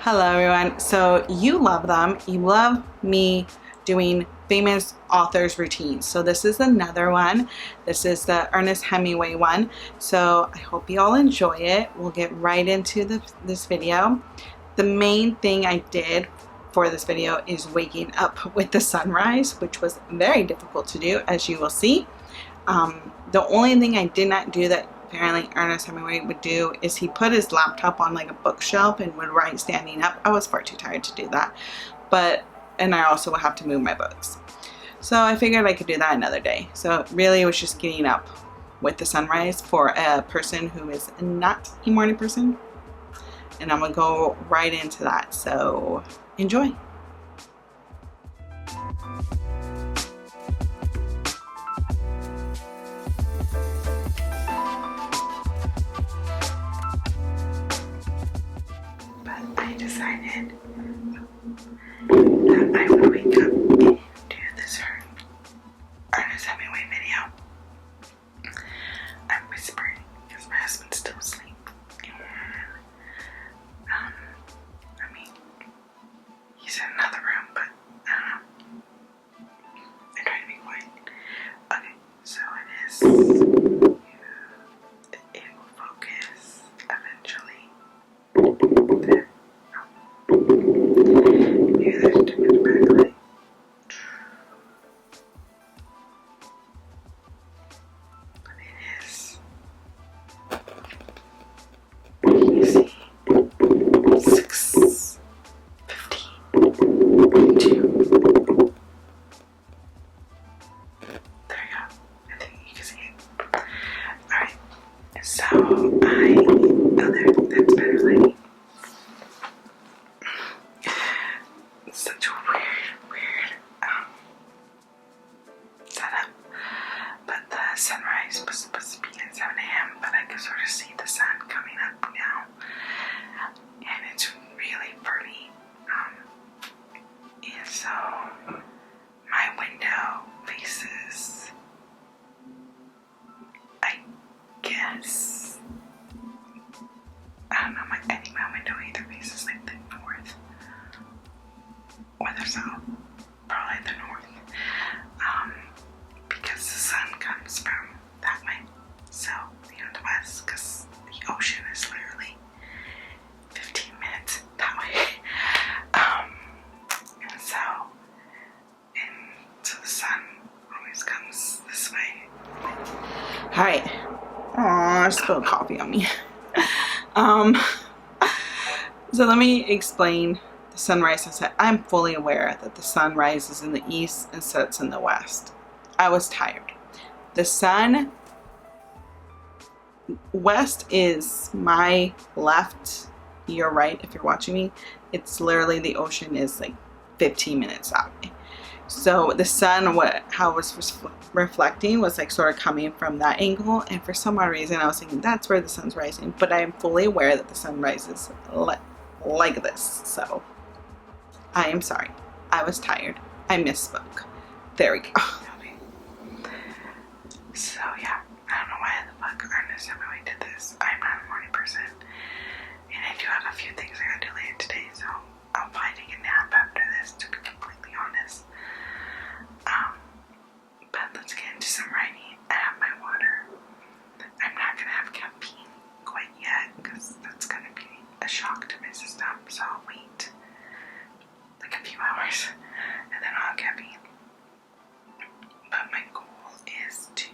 Hello everyone. So you love them. You love me doing famous authors routines. So this is another one. This is the Ernest Hemingway one. So I hope you all enjoy it. We'll get right into this video. The main thing I did for this video is waking up with the sunrise, which was very difficult to do, as you will see. The only thing I did not do that apparently Ernest Hemingway would do is he put his laptop on like a bookshelf and would write standing up. I was far too tired to do that, and I also would have to move my books. So I figured I could do that another day. So really it was just getting up with the sunrise for a person who is not a morning person. And I'm gonna go right into that. So enjoy. I decided that I would wake up and do this Ernest Hemingway video. I'm whispering because my husband's still asleep. And, I mean, he's in another room, but I don't know. I try to be quiet. Okay, so it is. It will focus eventually. There. Maybe there's too much backlight. But it is. You see? 6:15. 2. There you go. I think you can see it. Alright. So oh, that's better lighting. Such a weird setup. But the sunrise was supposed to be at 7 a.m. but I could sort of see the sun coming up now. And it's really pretty. And so my window faces, I guess, I don't know, I think my window either faces like the north or the south, probably the north, because the sun comes from that way, so the west, because the ocean is literally 15 minutes that way, and so the sun always comes this way. Alright, I spilled coffee on me. So let me explain the sunrise and sunset. I'm fully aware that the sun rises in the east and sets in the west. I was tired. The sun west is my left, your right if you're watching me. It's literally, the ocean is like 15 minutes that way. So the sun, how it was reflecting was like sort of coming from that angle, and for some odd reason I was thinking that's where the sun's rising, but I am fully aware that the sun rises like this. So I am sorry. I was tired. I misspoke. There we go. So yeah, I don't know why the fuck Ernest Hemingway did this. I'm not a morning person, and I do have a few things I gotta do later today, so I'll probably take a nap after this, to be completely honest. But let's get into some writing. I have my water. I'm not gonna have caffeine quite yet because that's gonna be a shock to my system, so I'll wait like a few hours and then I'll have caffeine. But my goal is to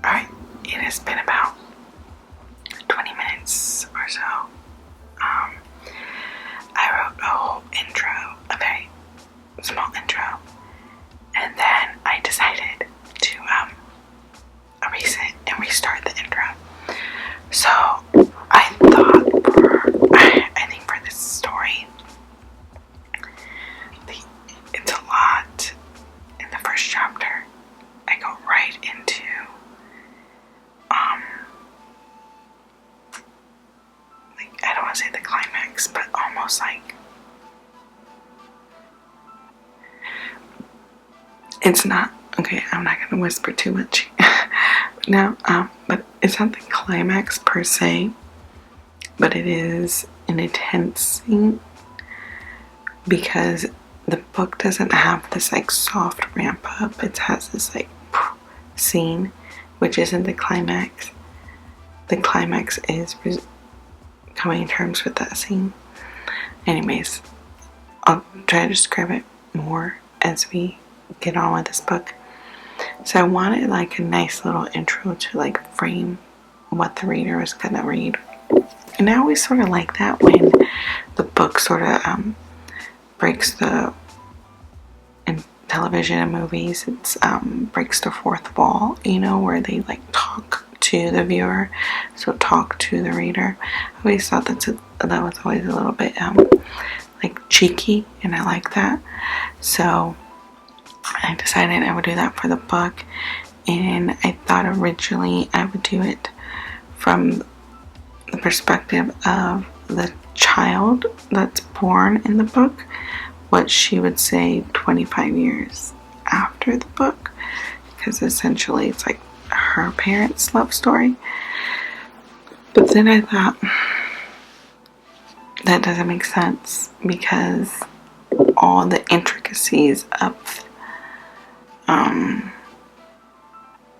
Alright, it has been about 20 minutes or so. I wrote a whole intro, a very small intro, and then I decided to erase it and restart the intro. So I think for this story, it's a lot. In the first chapter, I go right into like, I don't want to say the climax, but almost like, it's not, okay, I'm not gonna whisper too much now, but it's not the climax per se, but it is an intense scene, because the book doesn't have this like soft ramp up. It has this like scene, which isn't the climax. The climax is coming to terms with that scene. Anyways, I'll try to describe it more as we get on with this book. So I wanted like a nice little intro to like frame what the reader was gonna read. And I always sort of like that when the book sort of breaks the, in television and movies, it's breaks the fourth wall, you know, where they like talk to the viewer, so talk to the reader. I always thought that was always a little bit like cheeky, and I like that. So I decided I would do that for the book, and I thought originally I would do it from the perspective of the child that's born in the book, what she would say 25 years after the book, because essentially it's like her parents' love story. But then I thought that doesn't make sense, because all the intricacies of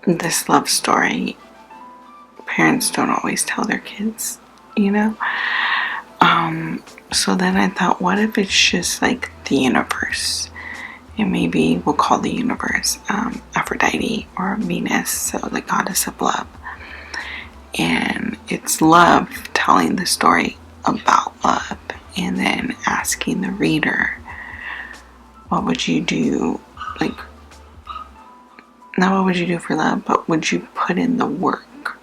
this love story, parents don't always tell their kids, you know. So then I thought, what if it's just like the universe, and maybe we'll call the universe Aphrodite or Venus, so the goddess of love, and it's love telling the story about love, and then asking the reader, what would you do, like, not what would you do for love, but would you put in the work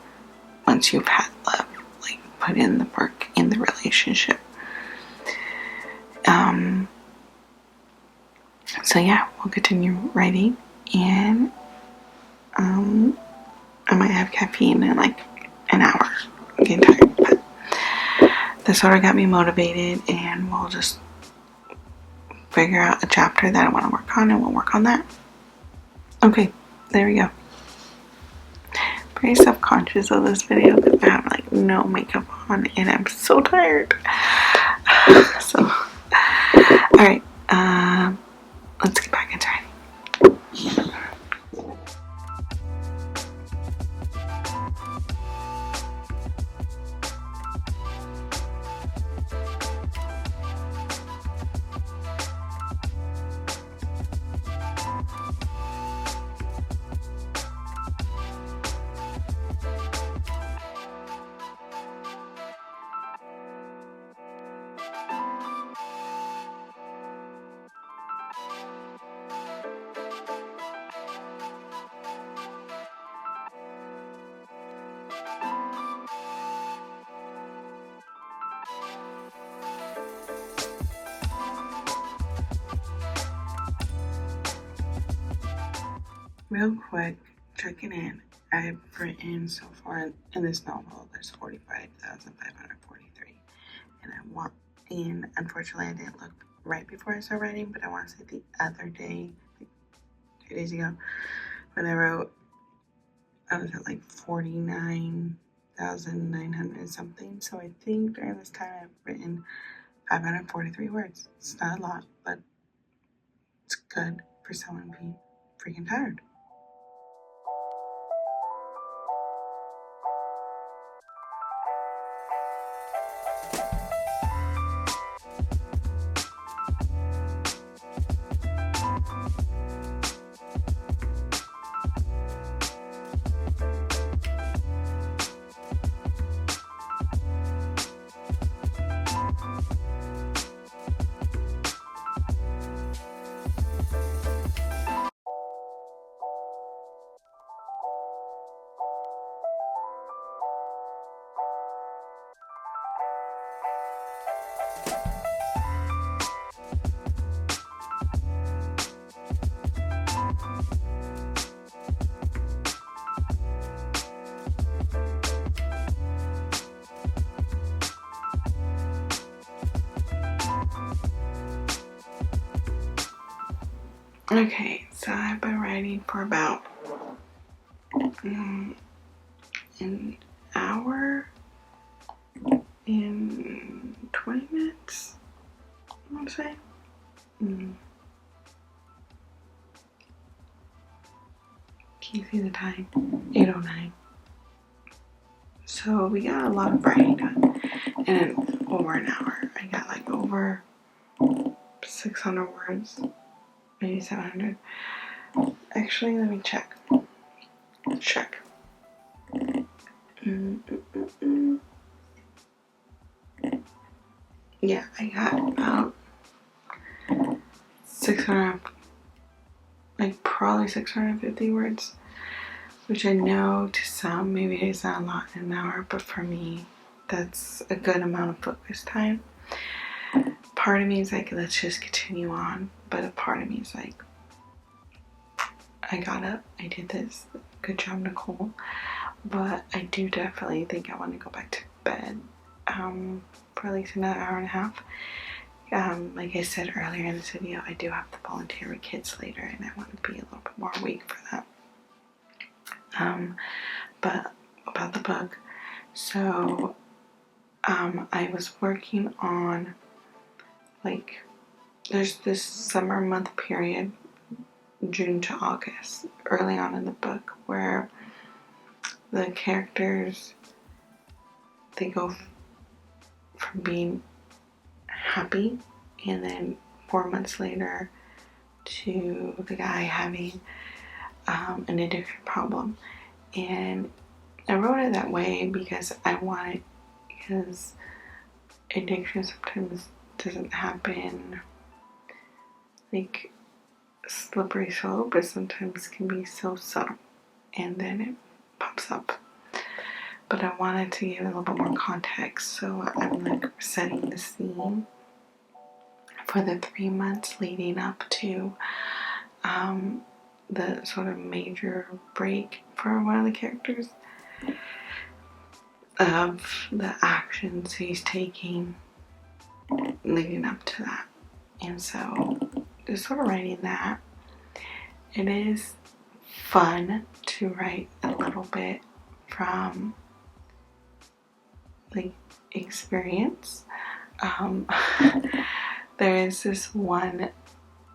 once you've had love, like put in the work in the relationship. So yeah, we'll continue writing, and I might have caffeine in like an hour. I'm getting tired, but this sort of got me motivated, and we'll just figure out a chapter that I want to work on, and we'll work on that. Okay, there we go. Pretty self-conscious of this video because I have like no makeup on and I'm so tired. So, alright, let's get back into writing. Real quick, checking in. I've written so far in this novel, there's 45,543. And unfortunately I didn't look right before I started writing, but I want to say the other day, like 2 days ago, when I wrote, I was at like 49,900 something. So I think during this time I've written 543 words. It's not a lot, but it's good for someone being freaking tired. Okay, so I've been writing for about an hour and 20 minutes, I want to say. Can you see the time? 8:09. So we got a lot of writing done in over an hour. I got like over 600 words, maybe 700. Actually, let me check. Yeah, I got about 600, like probably 650 words, which I know to some maybe it's not a lot in an hour, but for me that's a good amount of focus time. Part of me is like, let's just continue on, but a part of me is like, I got up, I did this, good job Nicole, but I do definitely think I want to go back to bed for at least another hour and a half. Like I said earlier in this video, I do have to volunteer with kids later, and I want to be a little bit more awake for that. But about the book, so I was working on, like, there's this summer month period, June to August, early on in the book, where the characters, they go from being happy, and then 4 months later to the guy having an addiction problem. And I wrote it that way because addiction sometimes doesn't happen like slippery slope, but sometimes can be so subtle and then it pops up. But I wanted to give a little bit more context, so I'm like setting the scene for the 3 months leading up to the sort of major break for one of the characters. of the actions he's taking leading up to that. And so just sort of writing that. It is fun to write a little bit from like experience. There is this one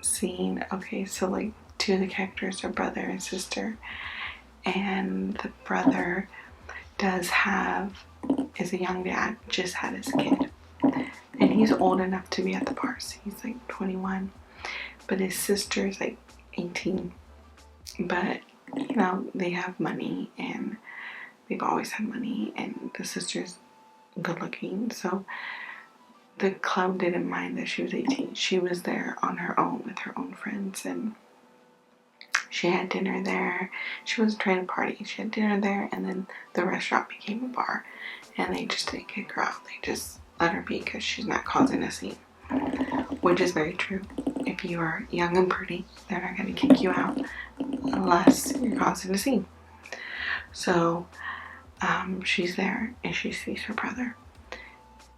scene, okay, so like two of the characters are brother and sister, and the brother is a young dad, just had his kid, and he's old enough to be at the bars. He's like 21, but his sister is like 18, but you know, they have money, and they've always had money, and the sister's good looking, so the club didn't mind that she was 18. She was there on her own with her own friends, and she had dinner there. She wasn't trying to party. She had dinner there, and then the restaurant became a bar, and they just didn't kick her out. They just let her be because she's not causing a scene, which is very true. If you are young and pretty, they're not going to kick you out unless you're causing a scene. So she's there, and she sees her brother,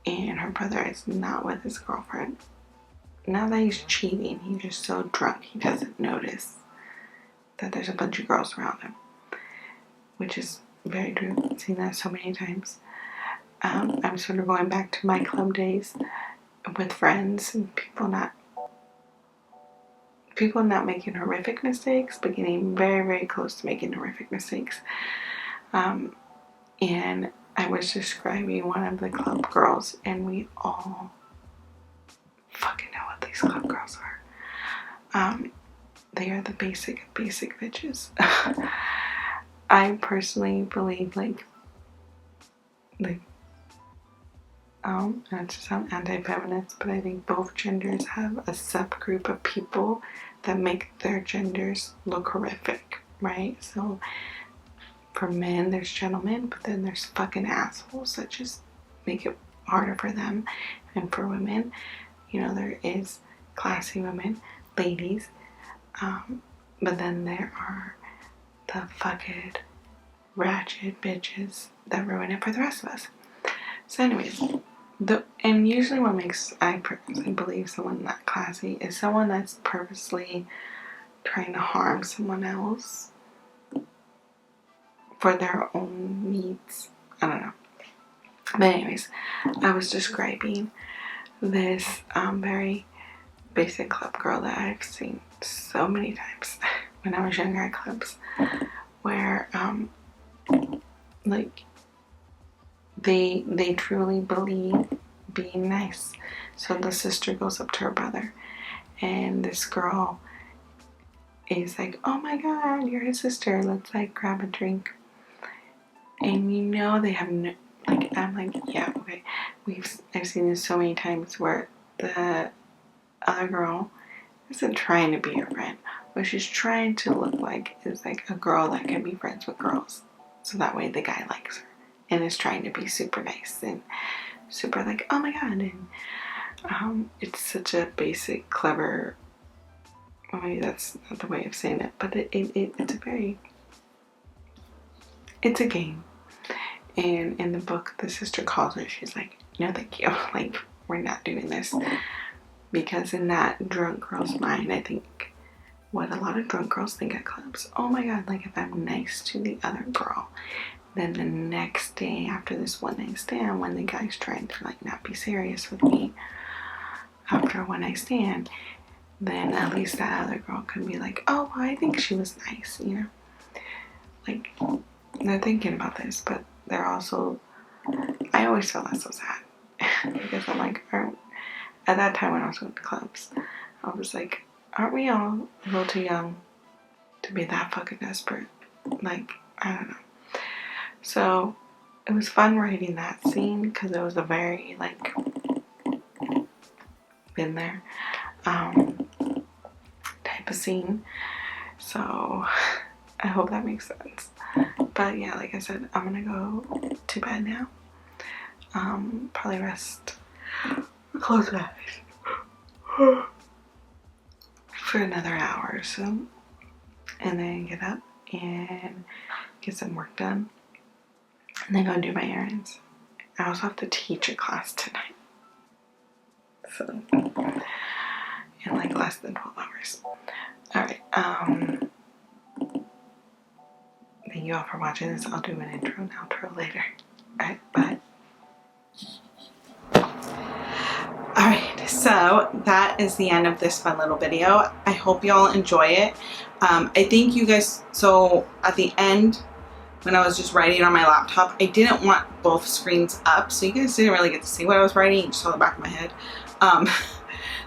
and her brother is not with his girlfriend. Not that he's cheating, he's just so drunk he doesn't notice that there's a bunch of girls around him, which is very true. I've seen that so many times. I'm sort of going back to my club days with friends and people not making horrific mistakes, but getting very, very close to making horrific mistakes. And I was describing one of the club girls, and we all fucking know what these club girls are. They are the basic bitches. I personally believe not to sound anti-feminist, but I think both genders have a subgroup of people that make their genders look horrific, right? So for men, there's gentlemen, but then there's fucking assholes that just make it harder for them. And for women, you know, there is classy women, ladies, but then there are the fucking ratchet bitches that ruin it for the rest of us. So anyways, and usually what makes, I personally believe, someone not classy is someone that's purposely trying to harm someone else for their own needs. I don't know. But anyways, I was describing this very basic club girl that I've seen so many times when I was younger at clubs, where like they truly believe being nice. So the sister goes up to her brother, and this girl is like, "Oh my god, you're his sister, let's like grab a drink." And you know they have no, like, I'm like, yeah, okay. I've seen this so many times where the other girl isn't trying to be your friend, but she's trying to look like is like a girl that can be friends with girls, so that way the guy likes her, and is trying to be super nice and super like, oh my god. And it's such a basic, clever, well, maybe that's not the way of saying it, but it's a game. And in the book, the sister calls her, she's like, no thank you, like, we're not doing this. Because in that drunk girl's mind, I think what a lot of drunk girls think at clubs, oh my god, like if I'm nice to the other girl, then the next day after this one night stand, when the guy's trying to like not be serious with me after a one night stand, then at least that other girl can be like, oh, well, I think she was nice, you know? Like, they're thinking about this, but they're also, I always feel that's so sad. Because I'm like, at that time when I was going to clubs, I was like, aren't we all a little too young to be that fucking desperate? Like, I don't know. So it was fun writing that scene because it was a very, like, been there type of scene. So I hope that makes sense. But yeah, like I said, I'm gonna go to bed now. Probably rest, close my eyes for another hour or so, and then get up and get some work done. and then go do my errands. I also have to teach a class tonight. So, in like less than 12 hours. Alright, thank you all for watching this. I'll do an intro and outro later. Alright, bye. Alright, so that is the end of this fun little video. I hope y'all enjoy it. I think you guys, so at the end, when I was just writing on my laptop, I didn't want both screens up, so you guys didn't really get to see what I was writing. You just saw the back of my head.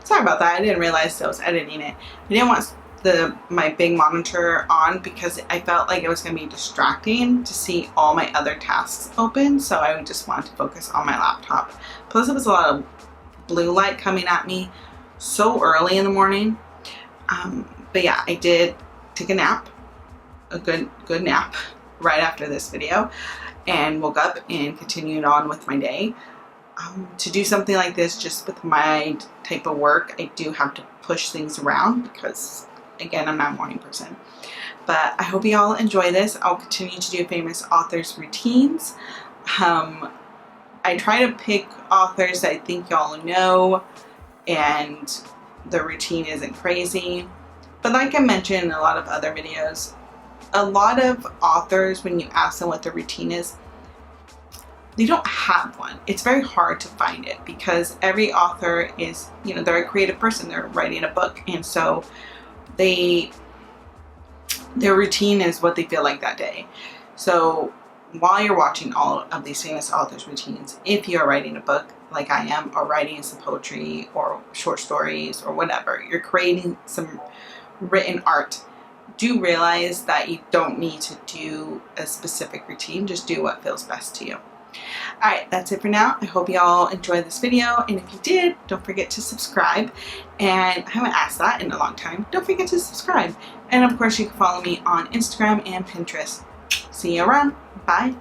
Sorry about that. I didn't realize I was editing it. I didn't want my big monitor on because I felt like it was going to be distracting to see all my other tasks open, so I just wanted to focus on my laptop. Plus it was a lot of blue light coming at me so early in the morning. But yeah, I did take a nap, a good nap right after this video, and woke up and continued on with my day. To do something like this just with my type of work, I do have to push things around because, again, I'm not a morning person. But I hope you all enjoy this. I'll continue to do famous authors' routines. I try to pick authors that I think y'all know and the routine isn't crazy. But like I mentioned in a lot of other videos, a lot of authors, when you ask them what their routine is, they don't have one. It's very hard to find it because every author is, you know, they're a creative person. They're writing a book, and so their routine is what they feel like that day. So while you're watching all of these famous authors' routines, if you're writing a book like I am, or writing some poetry or short stories or whatever, you're creating some written art, do realize that you don't need to do a specific routine. Just do what feels best to you. Alright, that's it for now. I hope y'all enjoyed this video, and if you did, don't forget to subscribe. And I haven't asked that in a long time. Don't forget to subscribe. And of course, you can follow me on Instagram and Pinterest. See you around. Bye.